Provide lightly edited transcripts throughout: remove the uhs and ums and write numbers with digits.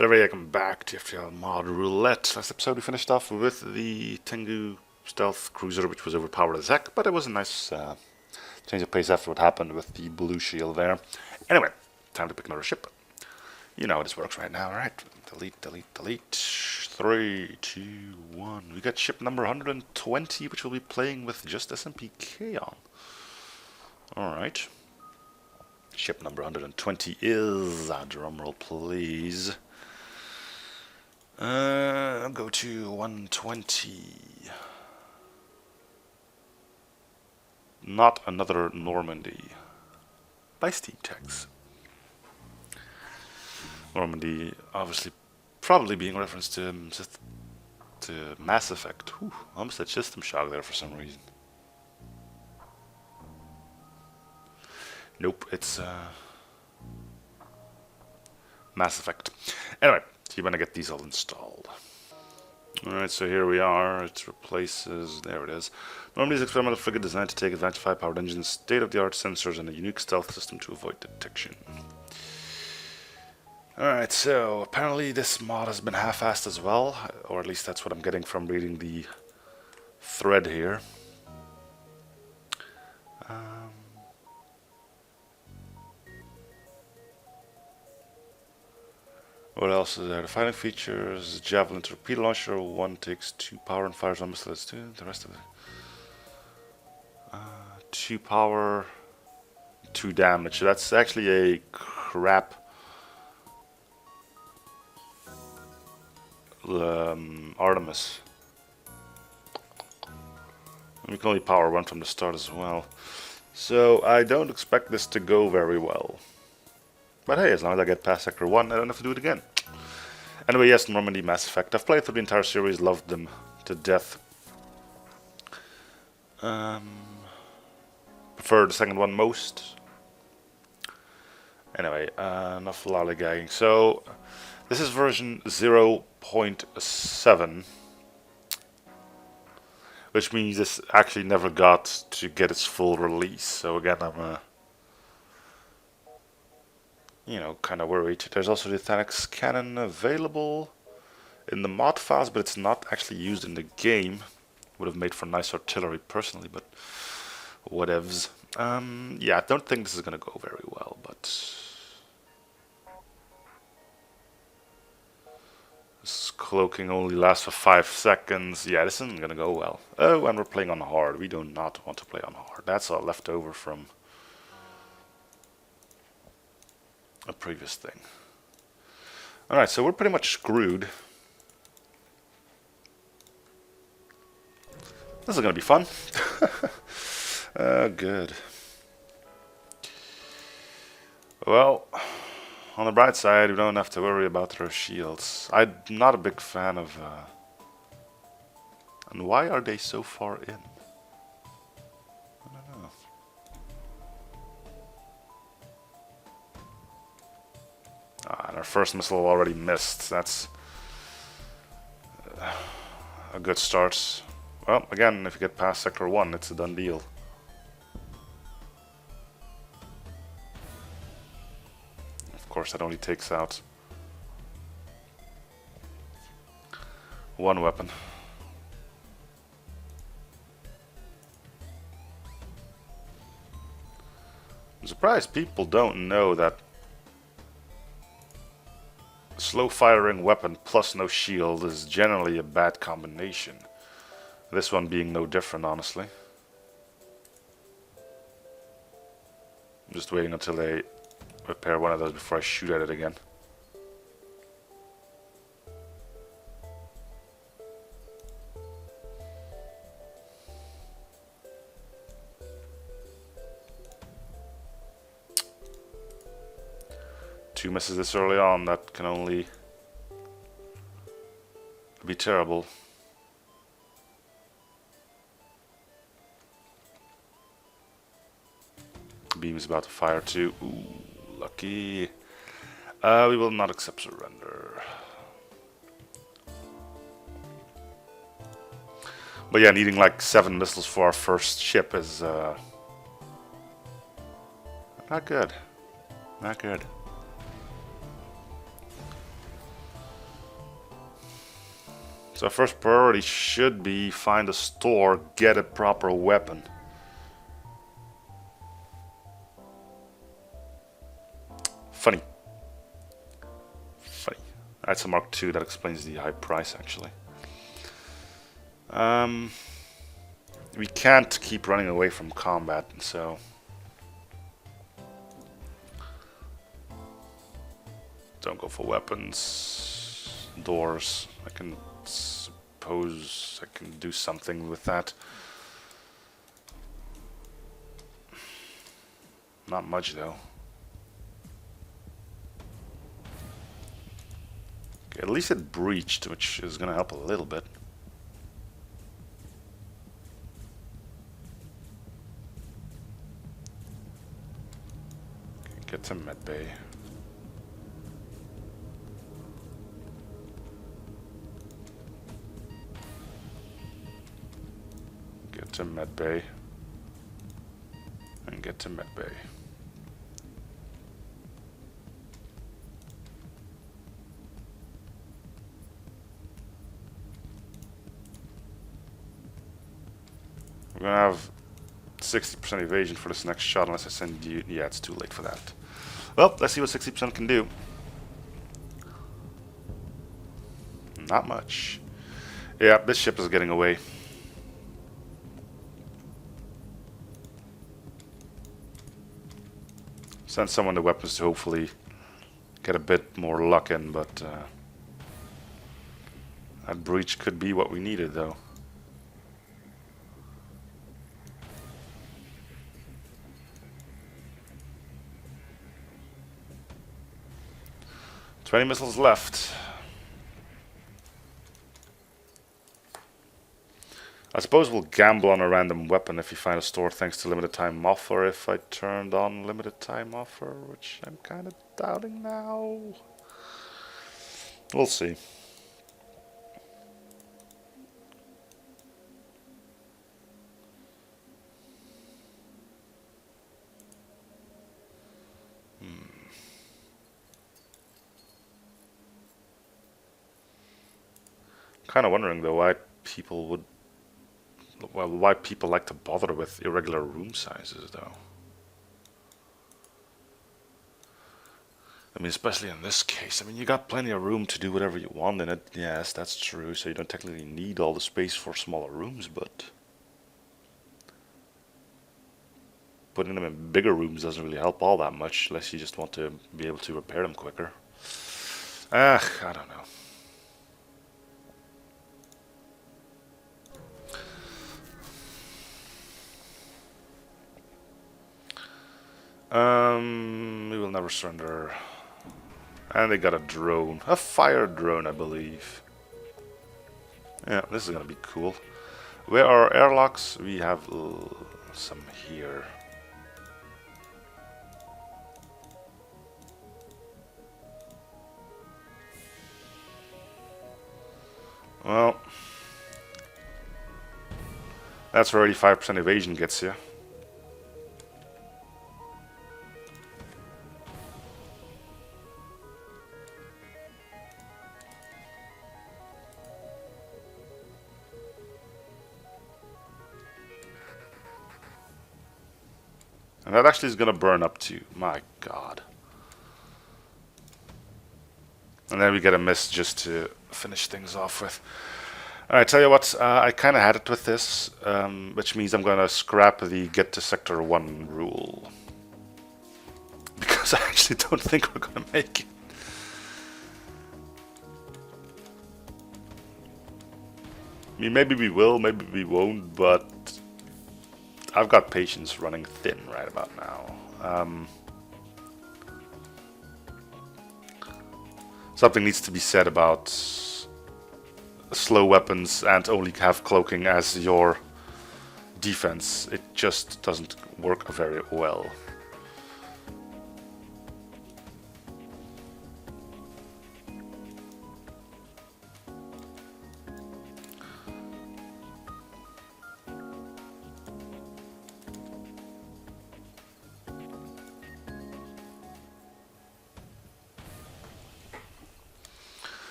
Hello everybody, welcome back to FTL Mod Roulette. Last episode we finished off with the Tengu stealth cruiser, which was overpowered as heck, but it was a nice change of pace after what happened with the blue shield there. Anyway, time to pick another ship. You know how this works right now, right? Delete, delete, delete. 3, 2, 1. We got ship number 120, which we'll be playing with just SMPK on. Alright. Ship number 120 is, drumroll please. I'll go to 120. Not another Normandy. By Steam Tex. Normandy, obviously, probably being referenced to Mass Effect. Whew, almost had System Shock there for some reason. Nope, it's Mass Effect. Anyway, so you want to get these all installed. Alright, so here we are. It replaces, there it is. Normandy's experimental frigate designed to take advantage of high-powered engines, state-of-the-art sensors, and a unique stealth system to avoid detection. Alright, so apparently this mod has been half-assed as well, or at least that's what I'm getting from reading the thread here. What else is there? The fighting features: javelin torpedo launcher. One takes 2 power and fires one missile. Let's do the rest of it. 2 power, 2 damage. That's actually a crap Artemis. We can only power 1 from the start as well. So I don't expect this to go very well. But hey, as long as I get past Sector 1, I don't have to do it again. Anyway, yes, Normandy, Mass Effect. I've played through the entire series, loved them to death. Prefer the second one most. Anyway, enough lollygagging. So, this is version 0.7. Which means this actually never got to get its full release. So again, I'm kind of worried. There's also the Thanix cannon available in the mod files, but it's not actually used in the game. Would have made for nice artillery personally, but whatevs. Yeah, I don't think this is gonna go very well, but this cloaking only lasts for 5 seconds. Yeah, this isn't gonna go well. Oh, and we're playing on hard. We do not want to play on hard. That's all left over from a previous thing. Alright, so we're pretty much screwed. This is gonna be fun. Good. Well, on the bright side, we don't have to worry about their shields. I'm not a big fan of... And why are they so far in? And our first missile already missed. That's a good start. Well, again, if you get past Sector 1, it's a done deal. Of course, that only takes out 1 weapon. I'm surprised people don't know that slow firing weapon plus no shield is generally a bad combination. This one being no different, honestly. I'm just waiting until they repair one of those before I shoot at it again. Two misses this early on, that can only be terrible. Beam is about to fire too. Ooh, lucky. We will not accept surrender. But yeah, needing like 7 missiles for our first ship is not good. Not good. So our first priority should be find a store, get a proper weapon. Funny. Funny. That's a Mark II, that explains the high price actually. We can't keep running away from combat, so... Don't go for weapons. Doors. I can suppose I can do something with that. Not much though. Okay, at least it breached, which is gonna help a little bit. Okay, get to medbay. Get to medbay. And get to medbay. We're gonna have 60% evasion for this next shot unless I send you... Yeah, it's too late for that. Well, let's see what 60% can do. Not much. Yeah, this ship is getting away. Send someone the weapons to hopefully get a bit more luck in, but that breach could be what we needed though. "20 missiles left." I suppose we'll gamble on a random weapon if you find a store thanks to limited time offer if I turned on limited time offer, which I'm kind of doubting now. We'll see. Kind of wondering though why people would... Well, why people like to bother with irregular room sizes, though. I mean, especially in this case. I mean, you got plenty of room to do whatever you want in it. Yes, that's true. So you don't technically need all the space for smaller rooms, but... putting them in bigger rooms doesn't really help all that much, unless you just want to be able to repair them quicker. I don't know. We will never surrender. And they got a drone. A fire drone, I believe. Yeah, this is gonna be cool. Where are airlocks? We have some here. Well, that's where 85% evasion gets you. And that actually is going to burn up too. My god. And then we get a miss just to finish things off with. Alright, tell you what, I kind of had it with this, which means I'm going to scrap the get to sector 1 rule. Because I actually don't think we're going to make it. I mean, maybe we will, maybe we won't, but I've got patience running thin right about now. Something needs to be said about slow weapons and only have cloaking as your defense. It just doesn't work very well.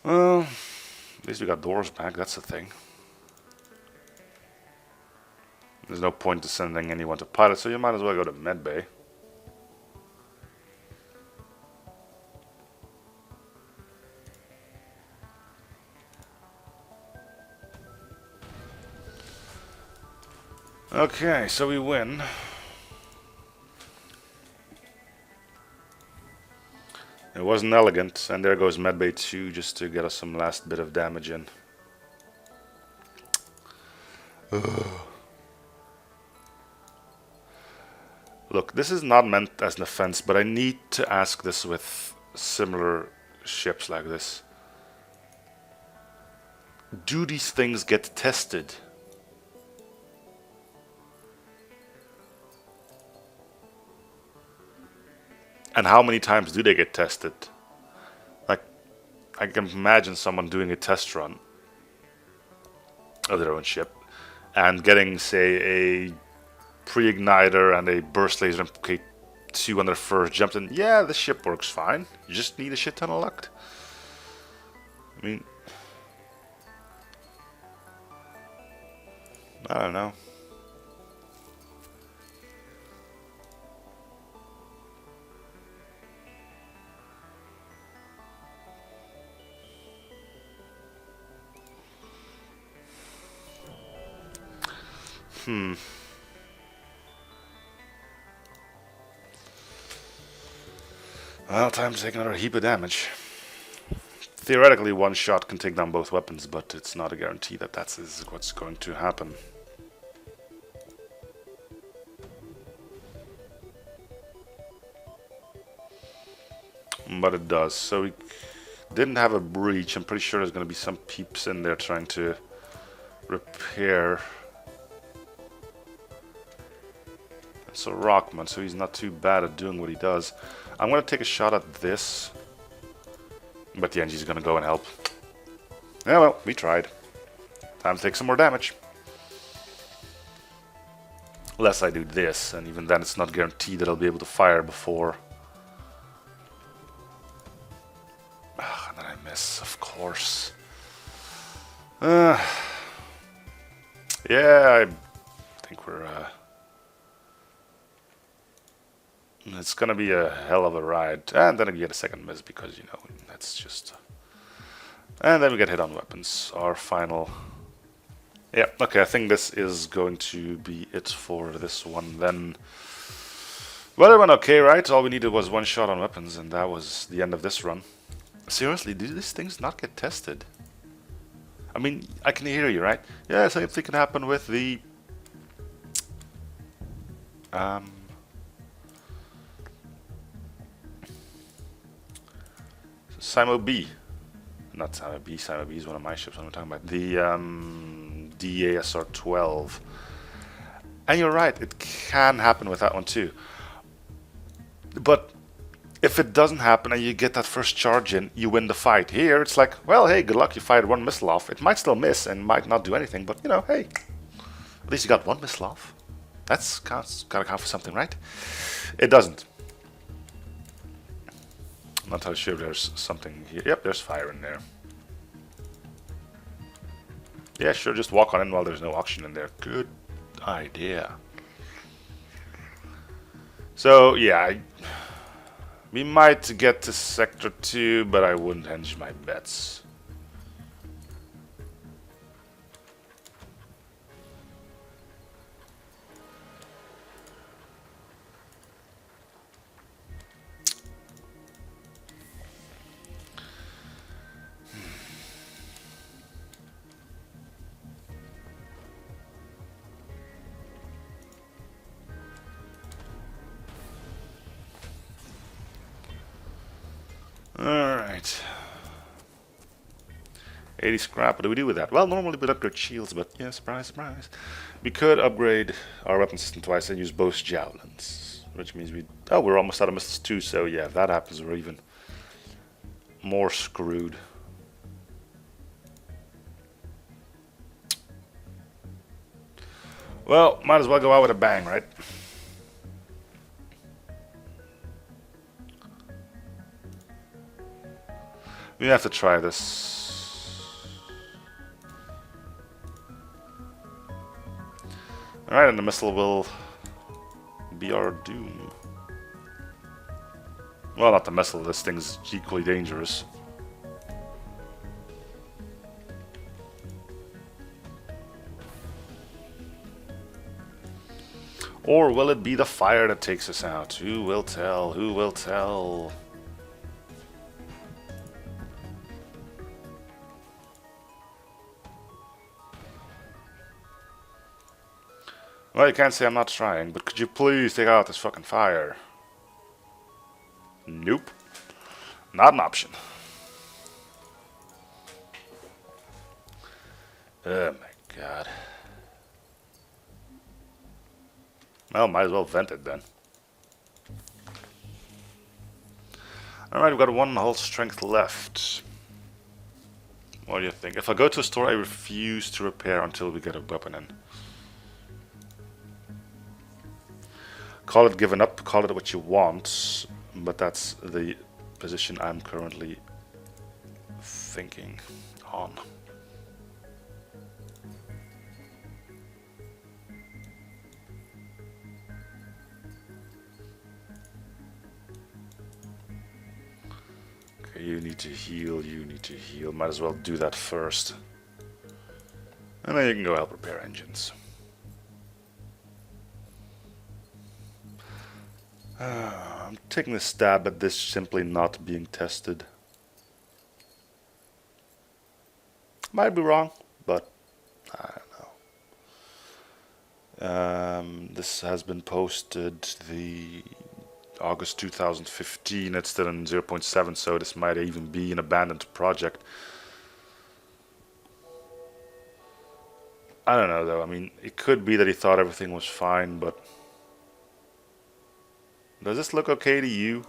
Well, At least we got doors back, that's the thing. There's no point to sending anyone to pilot, so you might as well go to medbay. Okay, so we win. It wasn't elegant, and there goes medbay 2 just to get us some last bit of damage in. Ugh. Look, this is not meant as an offense, but I need to ask this with similar ships like this. Do these things get tested? And how many times do they get tested? Like, I can imagine someone doing a test run of their own ship and getting, say, a pre-igniter and a burst laser and K2 on their first jump, and yeah, the ship works fine. You just need a shit ton of luck. I mean, I don't know. Well, time to take another heap of damage. Theoretically, one shot can take down both weapons, but it's not a guarantee that that's what's going to happen. But it does. So we didn't have a breach. I'm pretty sure there's going to be some peeps in there trying to repair. It's a Rockman, so he's not too bad at doing what he does. I'm going to take a shot at this. But the NG's going to go and help. Yeah, well, we tried. Time to take some more damage. Unless I do this, and even then it's not guaranteed that I'll be able to fire before. Ah, and then I miss, of course. Yeah, I think we're... It's gonna be a hell of a ride, and then we get a second miss because, you know, that's just... And then we get hit on weapons, our final... Yeah, okay, I think this is going to be it for this one then. Well, it went okay, right? All we needed was one shot on weapons, and that was the end of this run. Seriously, do these things not get tested? I mean, I can hear you, right? Yeah, same thing can happen with the... Simo B. Not Simo B, Simo B is one of my ships, what I'm talking about. The DASR-12. And you're right, it can happen with that one too. But if it doesn't happen and you get that first charge in, you win the fight. Here, it's like, well, hey, good luck, you fired one missile off. It might still miss and might not do anything, but, you know, hey, at least you got one missile off. That's gotta count for something, right? It doesn't. I'm not entirely sure if there's something here. Yep, there's fire in there. Yeah, sure, just walk on in while there's no oxygen in there. Good idea. So, yeah, we might get to Sector 2, but I wouldn't hedge my bets. Alright. 80 scrap, what do we do with that? Well, normally we'd upgrade shields, but yeah, surprise, surprise. We could upgrade our weapon system twice and use both javelins. Which means we're almost out of missiles too, so yeah, if that happens, we're even more screwed. Well, might as well go out with a bang, right? We have to try this. Alright, and the missile will be our doom. Well, not the missile, this thing's equally dangerous. Or will it be the fire that takes us out? Who will tell? Who will tell? Well, you can't say I'm not trying, but could you please take out this fucking fire? Nope. Not an option. Oh my god. Well, might as well vent it then. Alright, we've got one hull strength left. What do you think? If I go to a store, I refuse to repair until we get a weapon in. Call it given up, call it what you want, but that's the position I'm currently thinking on. Okay, you need to heal, you need to heal. Might as well do that first. And then you can go help repair engines. I'm taking a stab at this simply not being tested. Might be wrong, but I don't know. This has been posted the August 2015. It's still in 0.7, so this might even be an abandoned project. I don't know though. I mean, it could be that he thought everything was fine, but does this look okay to you?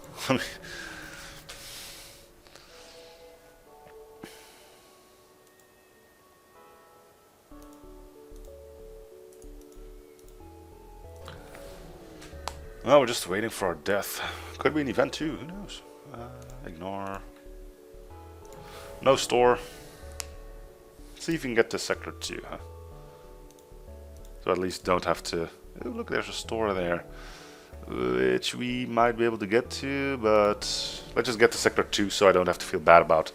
Well, we're just waiting for our death. Could be an event too, who knows? Ignore. No store. See if you can get to Sector 2, huh? So at least don't have to... Oh, look, there's a store there. Which we might be able to get to, but let's just get to Sector 2 so I don't have to feel bad about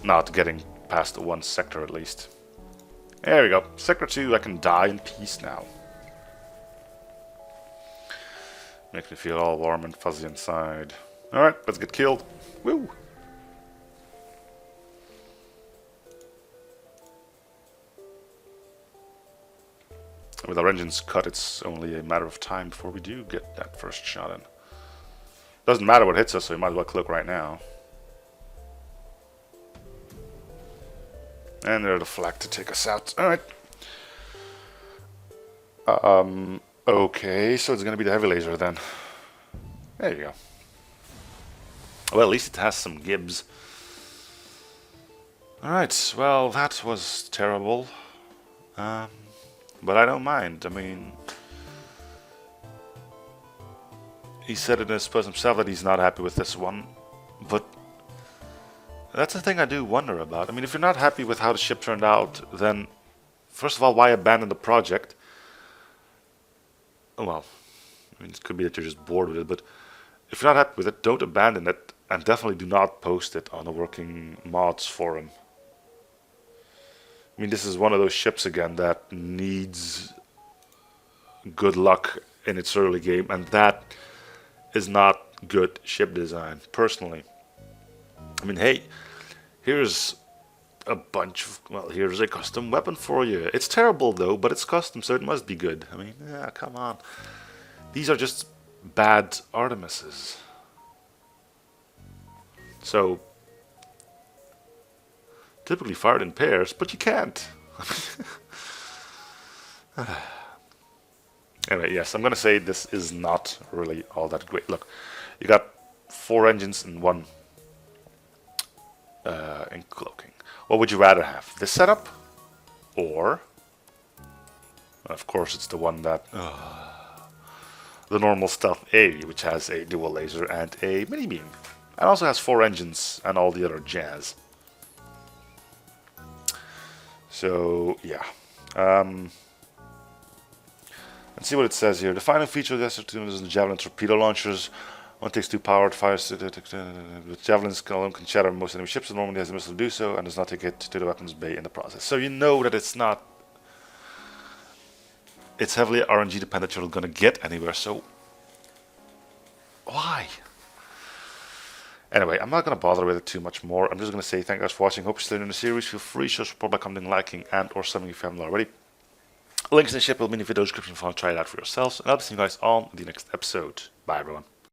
not getting past the one sector at least. There we go. Sector 2, I can die in peace now. Makes me feel all warm and fuzzy inside. Alright, let's get killed. Woo! With our engines cut, it's only a matter of time before we do get that first shot in. Doesn't matter what hits us, so we might as well click right now. And there's the flak to take us out. Alright. Okay, so it's gonna be the heavy laser then. There you go. Well, at least it has some gibs. Alright, well, that was terrible. But I don't mind. I mean, he said in his post himself that he's not happy with this one, but that's the thing I do wonder about. I mean, if you're not happy with how the ship turned out, then first of all, why abandon the project? Well, I mean, it could be that you're just bored with it, but if you're not happy with it, don't abandon it, and definitely do not post it on a working mods forum. I mean, this is one of those ships again that needs good luck in its early game, and that is not good ship design, personally. I mean, hey, here's a bunch of, well, here's a custom weapon for you. It's terrible though, but it's custom, so it must be good. I mean, yeah, come on. These are just bad Artemises. So, typically fired in pairs, but you can't. Anyway, yes, I'm gonna say this is not really all that great. Look, you got 4 engines and 1 in cloaking. What would you rather have? This setup? Or, of course, it's the one that... the normal Stealth A, which has a dual laser and a mini-beam. And also has 4 engines and all the other jazz. So, yeah. And see what it says here. The final feature of the S-2 is the Javelin torpedo launchers. One takes 2 powered fires. With Javelins alone can shatter most enemy ships. Normandy has the missile to do so and does not take it to the weapons bay in the process. So you know that it's not. It's heavily RNG dependent. You're not going to get anywhere. So why? Anyway, I'm not going to bother with it too much more. I'm just going to say thank you guys for watching. Hope you're still in the series. Feel free to show support by commenting, liking, and or subbing if you haven't already. Links in the ship will be in the video description if you want to try it out for yourselves. And I'll see you guys on the next episode. Bye everyone.